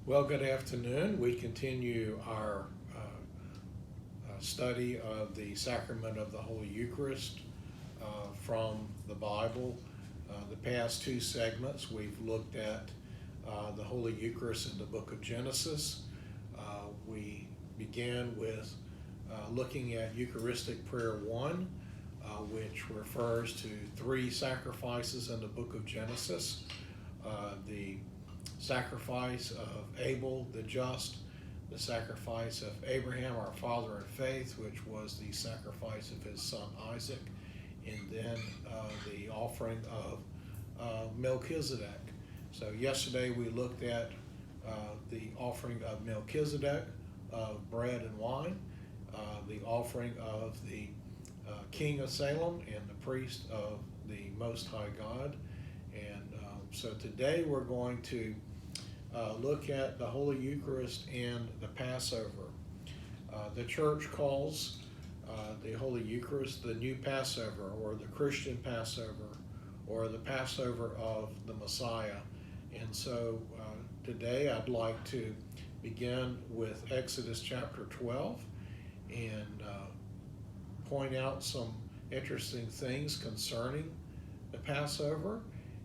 Well, good afternoon. We continue our study of the sacrament of the Holy Eucharist from the Bible. The past two segments, we've looked at the Holy Eucharist in the book of Genesis. We began with looking at Eucharistic Prayer 1, which refers to three sacrifices in the book of Genesis. The sacrifice of Abel the just, the sacrifice of Abraham, our father in faith, which was the sacrifice of his son Isaac, and then the offering of Melchizedek. So yesterday we looked at the offering of Melchizedek of bread and wine, the offering of the king of Salem and the priest of the Most High God. And so today we're going to look at the Holy Eucharist and the Passover. The church calls the Holy Eucharist the new Passover, or the Christian Passover, or the Passover of the Messiah. And so today I'd like to begin with Exodus chapter 12 and point out some interesting things concerning the Passover.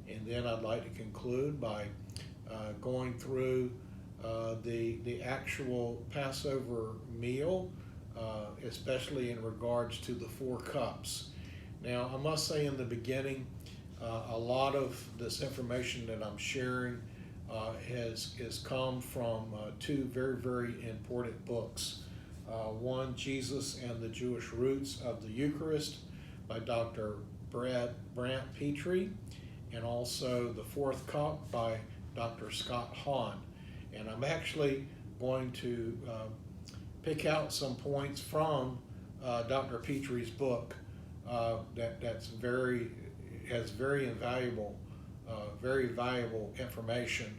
And then I'd like to conclude by going through the actual Passover meal, especially in regards to the 4 cups. Now, I must say in the beginning, a lot of this information that I'm sharing has come from two very, very important books. One, Jesus and the Jewish Roots of the Eucharist by Dr. Brant Petrie, and also The Fourth Cup by Dr. Scott Hahn. And I'm actually going to pick out some points from Dr. Petrie's book that's has very valuable information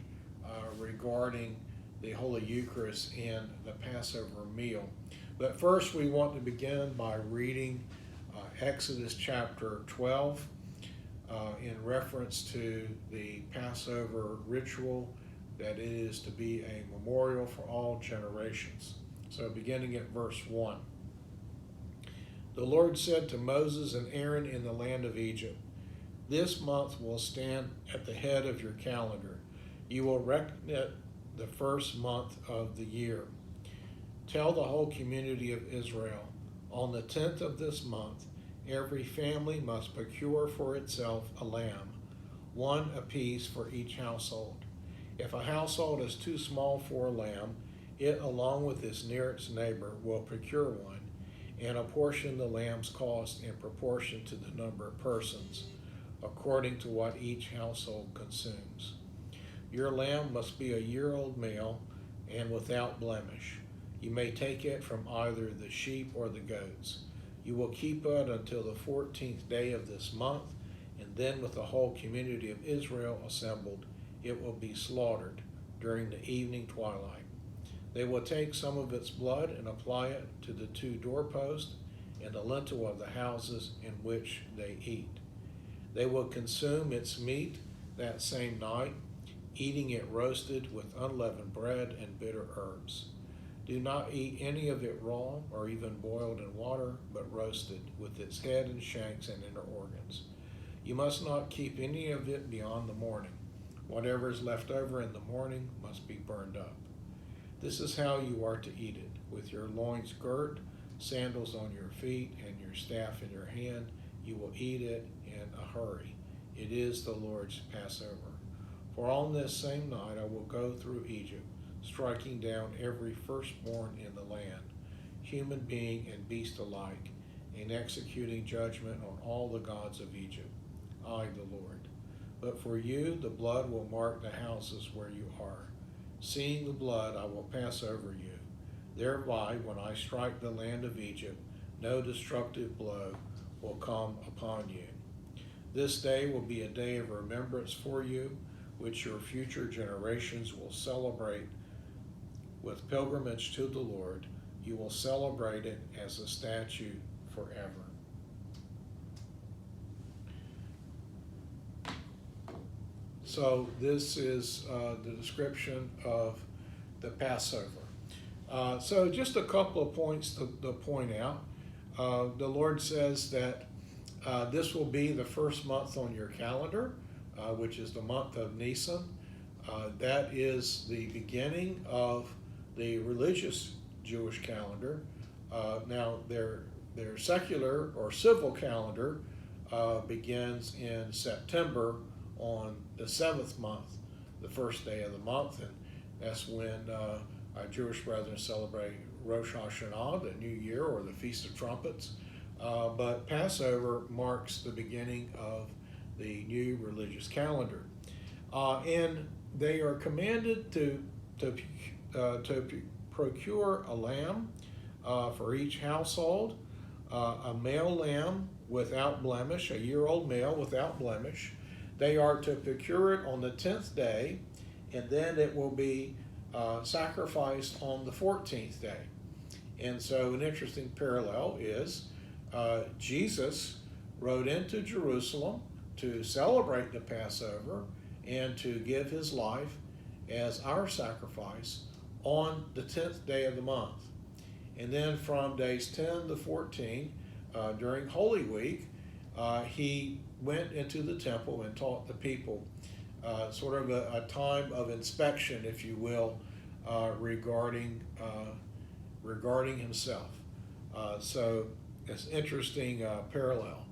regarding the Holy Eucharist and the Passover meal. But first we want to begin by reading Exodus chapter 12 in reference to the Passover ritual, that it is to be a memorial for all generations. So beginning at verse 1. The Lord said to Moses and Aaron in the land of Egypt, "This month will stand at the head of your calendar. You will reckon it the first month of the year. Tell the whole community of Israel, on the 10th of this month, every family must procure for itself a lamb, one apiece for each household. If a household is too small for a lamb, it, along with its nearest neighbor, will procure one, and apportion the lamb's cost in proportion to the number of persons, according to what each household consumes. Your lamb must be a year-old male and without blemish. You may take it from either the sheep or the goats. You will keep it until the 14th day of this month, and then with the whole community of Israel assembled, it will be slaughtered during the evening twilight. They will take some of its blood and apply it to the 2 doorposts and the lintel of the houses in which they eat. They will consume its meat that same night, eating it roasted with unleavened bread and bitter herbs. Do not eat any of it raw or even boiled in water, but roasted with its head and shanks and inner organs. You must not keep any of it beyond the morning. Whatever is left over in the morning must be burned up. This is how you are to eat it, with your loins girt, sandals on your feet, and your staff in your hand. You will eat it in a hurry. It is the Lord's Passover. For on this same night I will go through Egypt, striking down every firstborn in the land, human being and beast alike, and executing judgment on all the gods of Egypt. I, the Lord. But for you, the blood will mark the houses where you are. Seeing the blood, I will pass over you. Thereby, when I strike the land of Egypt, no destructive blow will come upon you. This day will be a day of remembrance for you, which your future generations will celebrate with pilgrimage to the Lord. You will celebrate it as a statute forever." So this is the description of the Passover. So just a couple of points to point out. The Lord says that this will be the first month on your calendar, which is the month of Nisan. That is the beginning of the religious Jewish calendar. Now, their secular or civil calendar begins in September on the seventh month, the first day of the month, and that's when our Jewish brethren celebrate Rosh Hashanah, the New Year, or the Feast of Trumpets. But Passover marks the beginning of the new religious calendar. And they are commanded to procure a lamb for each household, a male lamb without blemish, a year-old male without blemish. They are to procure it on the 10th day, and then it will be sacrificed on the 14th day. And so an interesting parallel is Jesus rode into Jerusalem to celebrate the Passover and to give his life as our sacrifice on the 10th day of the month. And then from days 10 to 14, during Holy Week, he went into the temple and taught the people, sort of a time of inspection, if you will, regarding himself. So it's an interesting parallel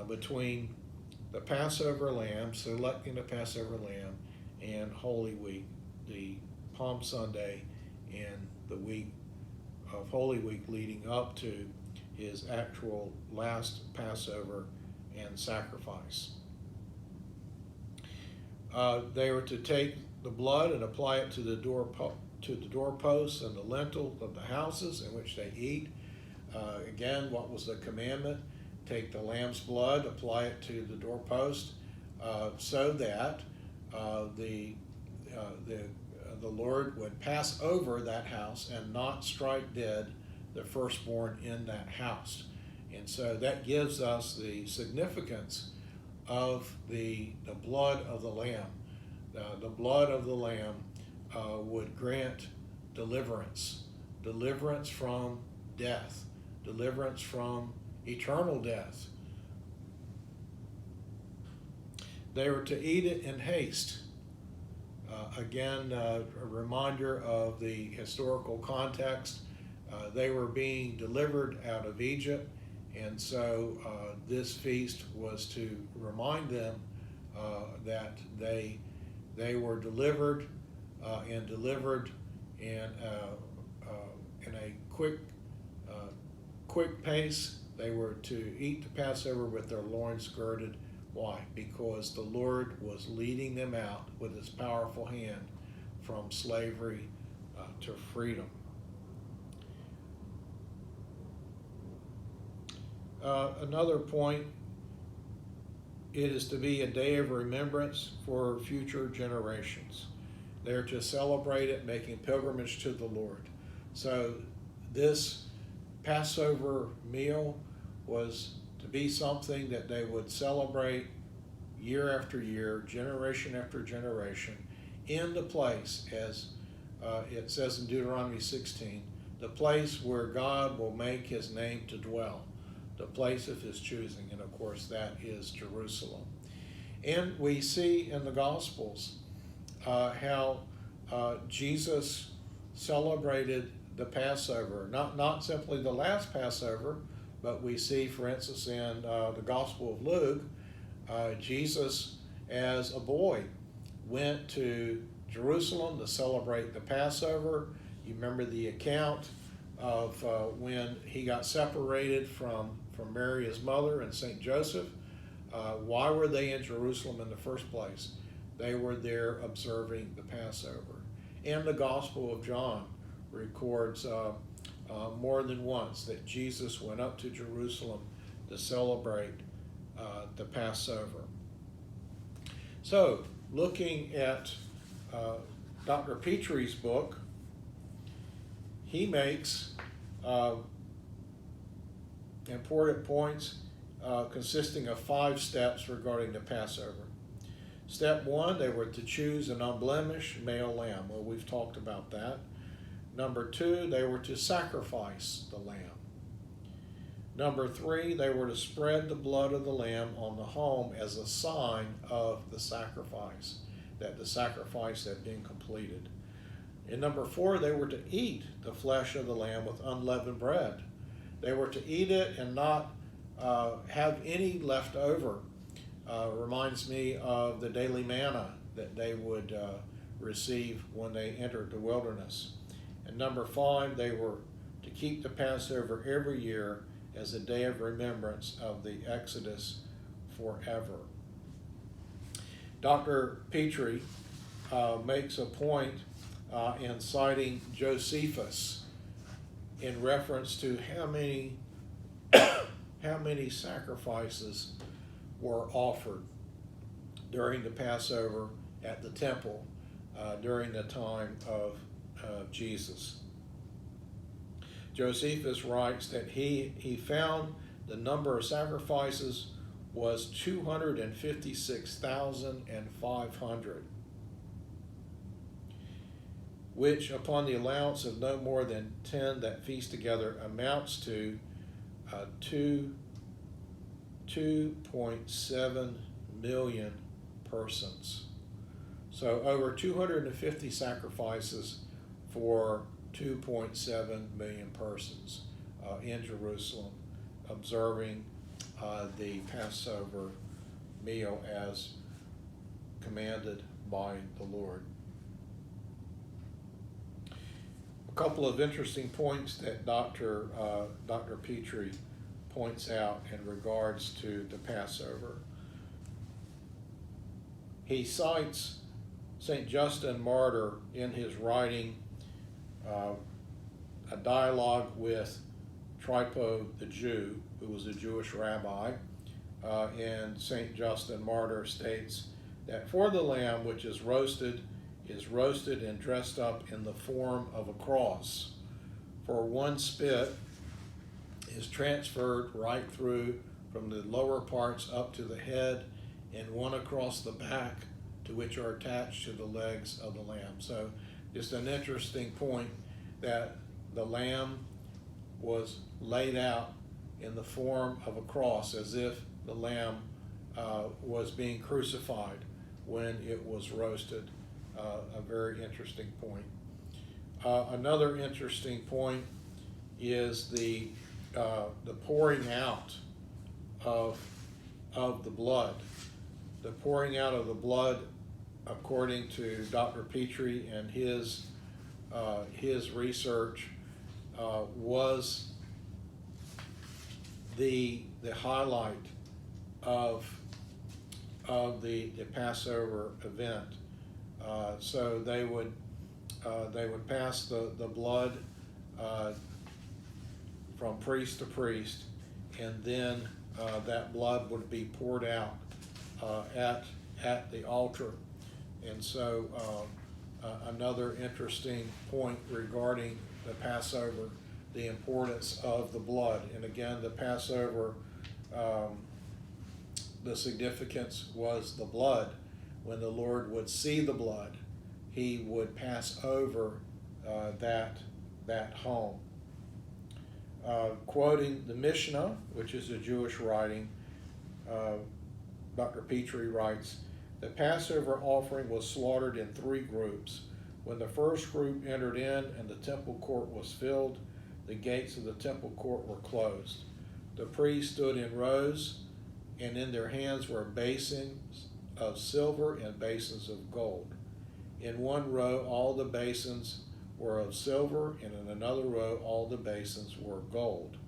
between the Passover lamb, selecting the Passover lamb, and Holy Week, the Palm Sunday, and the week of Holy Week leading up to his actual last Passover and sacrifice. They were to take the blood and apply it to the doorposts and the lintel of the houses in which they eat. Again, what was the commandment? Take the lamb's blood, apply it to the doorpost, so that the Lord would pass over that house and not strike dead the firstborn in that house. And so that gives us the significance of the blood of the lamb. The blood of the lamb would grant deliverance from death, deliverance from eternal death. They were to eat it in haste. Again, a reminder of the historical context. They were being delivered out of Egypt, and so this feast was to remind them that they were delivered and delivered in a quick pace. They were to eat the Passover with their loins girded. Why? Because the Lord was leading them out with his powerful hand from slavery to freedom. Another point, it is to be a day of remembrance for future generations. They're to celebrate it, making pilgrimage to the Lord. So this Passover meal was to be something that they would celebrate year after year, generation after generation, in the place, as it says in Deuteronomy 16, the place where God will make his name to dwell, the place of his choosing, and of course that is Jerusalem. And we see in the Gospels how Jesus celebrated the Passover, not simply the last Passover, but we see, for instance, in the Gospel of Luke, Jesus, as a boy, went to Jerusalem to celebrate the Passover. You remember the account of when he got separated from Mary, his mother, and St. Joseph. Why were they in Jerusalem in the first place? They were there observing the Passover. And the Gospel of John records more than once that Jesus went up to Jerusalem to celebrate the Passover. So, looking at Dr. Petrie's book, he makes important points consisting of 5 steps regarding the Passover. Step one, they were to choose an unblemished male lamb. Well, we've talked about that. Number two, they were to sacrifice the lamb. Number three, they were to spread the blood of the lamb on the home as a sign of the sacrifice, that the sacrifice had been completed. And number four, they were to eat the flesh of the lamb with unleavened bread. They were to eat it and not have any left over. Reminds me of the daily manna that they would receive when they entered the wilderness. And number five, they were to keep the Passover every year as a day of remembrance of the Exodus forever. Dr. Petrie makes a point in citing Josephus in reference to how many sacrifices were offered during the Passover at the temple during the time of Jesus. Josephus writes that he found the number of sacrifices was 256,500, which upon the allowance of no more than 10 that feast together amounts to 2.7 million persons. So over 250 sacrifices for 2.7 million persons in Jerusalem observing the Passover meal as commanded by the Lord. A couple of interesting points that Dr. Petrie points out in regards to the Passover. He cites St. Justin Martyr in his writing a dialogue with Trypho the Jew, who was a Jewish rabbi, and St. Justin Martyr states that for the lamb which is roasted and dressed up in the form of a cross, for one spit is transferred right through from the lower parts up to the head, and one across the back, to which are attached to the legs of the lamb. So just an interesting point that the lamb was laid out in the form of a cross, as if the lamb was being crucified when it was roasted. A very interesting point. Another interesting point is the pouring out of the blood. The pouring out of the blood, according to Dr. Petrie and his research, was the highlight of the Passover event. So they would pass the blood from priest to priest, and then that blood would be poured out at the altar. And so another interesting point regarding the Passover, the importance of the blood. And again, the Passover, the significance was the blood. When the Lord would see the blood, he would pass over that home. Quoting the Mishnah, which is a Jewish writing, Dr. Petrie writes, the Passover offering was slaughtered in three groups. When the first group entered in and the temple court was filled, the gates of the temple court were closed. The priests stood in rows, and in their hands were basins of silver and basins of gold. In one row, all the basins were of silver, and in another row, all the basins were gold.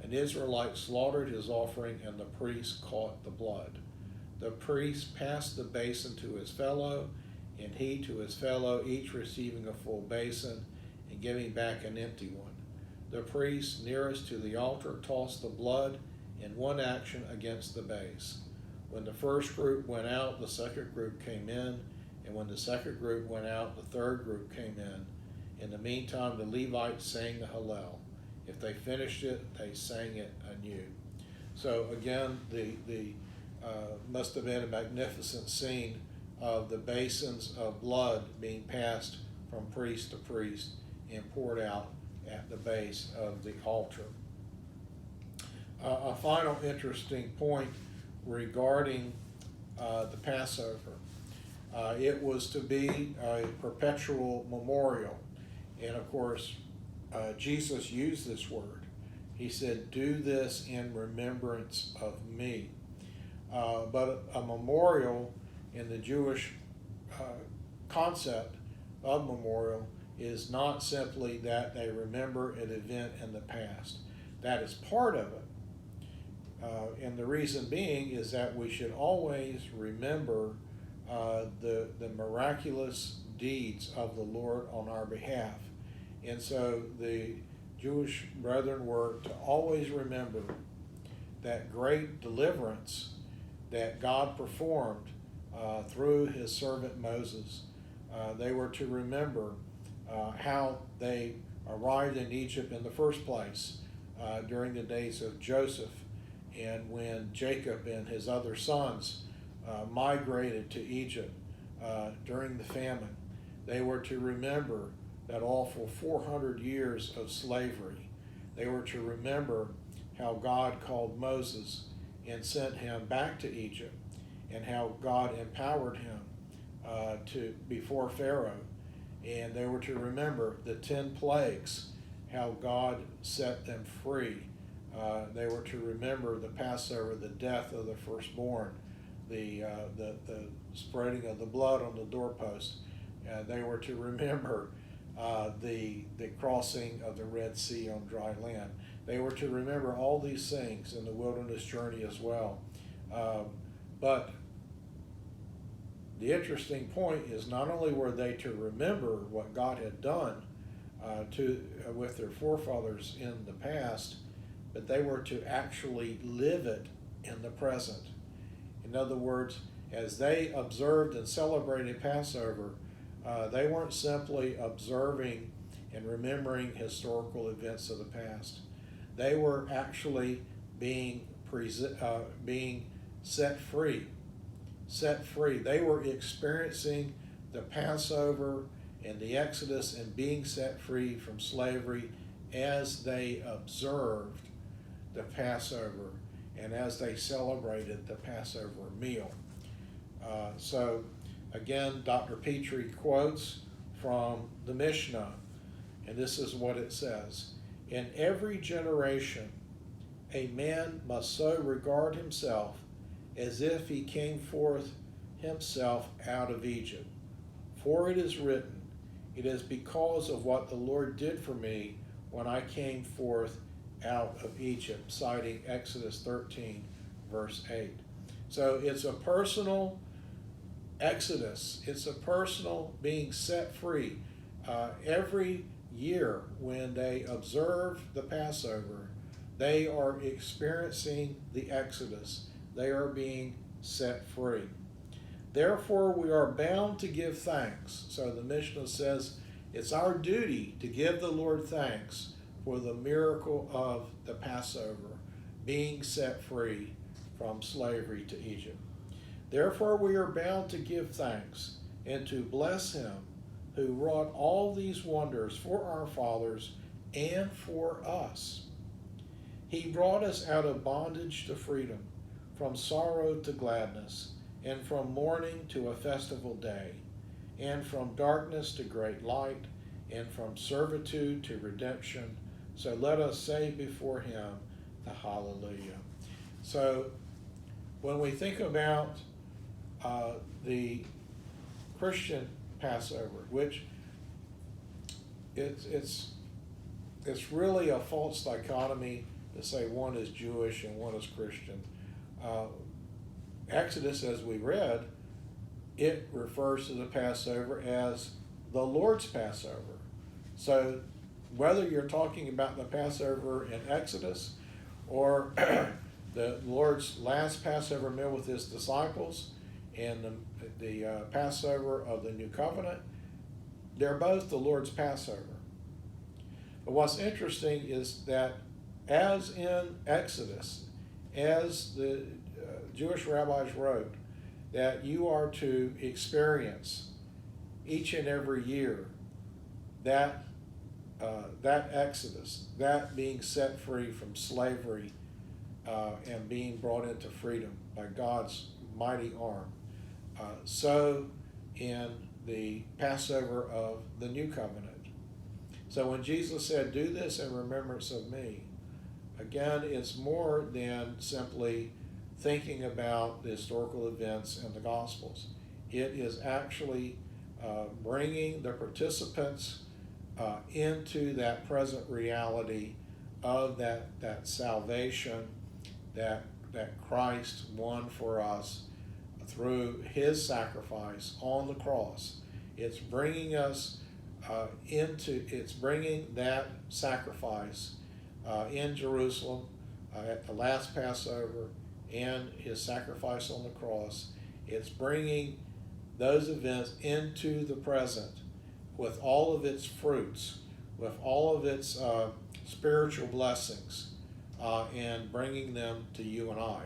An Israelite slaughtered his offering, and the priest caught the blood. The priest passed the basin to his fellow, and he to his fellow, each receiving a full basin and giving back an empty one. The priest nearest to the altar tossed the blood in one action against the base. When the first group went out, the second group came in, and when the second group went out, the third group came in. In the meantime, the Levites sang the Hallel. If they finished it, they sang it anew. So again, the must have been a magnificent scene of the basins of blood being passed from priest to priest and poured out at the base of the altar. A final interesting point regarding the Passover. It was to be a perpetual memorial. And of course, Jesus used this word. He said, "Do this in remembrance of me." But a memorial in the Jewish concept of memorial is not simply that they remember an event in the past. That is part of it. And the reason being is that we should always remember the miraculous deeds of the Lord on our behalf. And so the Jewish brethren were to always remember that great deliverance that God performed through his servant Moses. They were to remember how they arrived in Egypt in the first place during the days of Joseph, and when Jacob and his other sons migrated to Egypt during the famine. They were to remember that awful 400 years of slavery. They were to remember how God called Moses and sent him back to Egypt, and how God empowered him before Pharaoh. And they were to remember the 10 plagues, how God set them free. They were to remember the Passover, the death of the firstborn, the spreading of the blood on the doorpost. They were to remember the crossing of the Red Sea on dry land. They were to remember all these things in the wilderness journey as well. But the interesting point is not only were they to remember what God had done with their forefathers in the past, but they were to actually live it in the present. In other words, as they observed and celebrated Passover, they weren't simply observing and remembering historical events of the past. They were actually being set free. Set free. They were experiencing the Passover and the Exodus and being set free from slavery as they observed the Passover and as they celebrated the Passover meal. So again, Dr. Petrie quotes from the Mishnah, and this is what it says: "In every generation, a man must so regard himself as if he came forth himself out of Egypt. For it is written, it is because of what the Lord did for me when I came forth out of Egypt," citing Exodus 13, verse 8. So it's a personal exodus. It's a personal being set free. Every year when they observe the Passover, they are experiencing the Exodus. They are being set free. "Therefore, we are bound to give thanks." So the Mishnah says it's our duty to give the Lord thanks for the miracle of the Passover, being set free from slavery to Egypt. "Therefore, we are bound to give thanks and to bless him who wrought all these wonders for our fathers and for us. He brought us out of bondage to freedom, from sorrow to gladness, and from mourning to a festival day, and from darkness to great light, and from servitude to redemption. So let us say before him the Hallelujah." So when we think about the Christian Passover, which it's really a false dichotomy to say one is Jewish and one is Christian. Exodus, as we read, it refers to the Passover as the Lord's Passover. So whether you're talking about the Passover in Exodus or the Lord's last Passover meal with his disciples and the Passover of the New Covenant, they're both the Lord's Passover. But what's interesting is that as in Exodus, as the Jewish rabbis wrote, that you are to experience each and every year that that exodus, that being set free from slavery and being brought into freedom by God's mighty arm. So in the Passover of the New Covenant. So when Jesus said, "Do this in remembrance of me," again, it's more than simply thinking about the historical events in the Gospels. It is actually bringing the participants into that present reality of that salvation that Christ won for us through his sacrifice on the cross. It's bringing us it's bringing that sacrifice in Jerusalem at the last Passover and his sacrifice on the cross. It's bringing those events into the present with all of its fruits, with all of its spiritual blessings, and bringing them to you and I.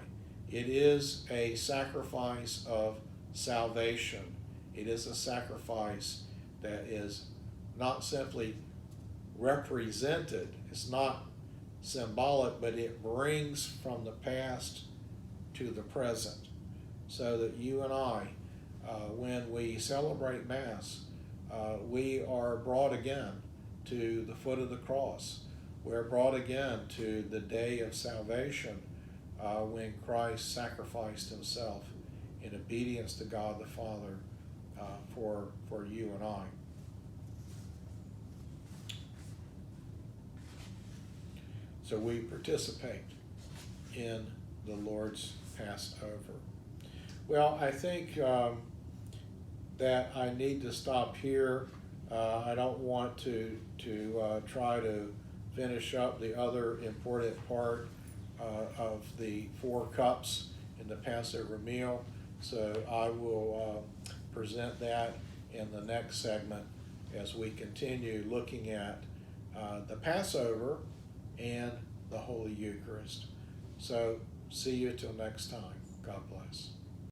It is a sacrifice of salvation. It is a sacrifice that is not simply represented, it's not symbolic, but it brings from the past to the present, so that you and I, when we celebrate Mass, we are brought again to the foot of the cross. We're brought again to the day of salvation, when Christ sacrificed himself in obedience to God the Father for you and I. So we participate in the Lord's Passover. Well, I think that I need to stop here. I don't want to try to finish up the other important part of the 4 cups in the Passover meal. So I will present that in the next segment as we continue looking at the Passover and the Holy Eucharist. So see you till next time. God bless.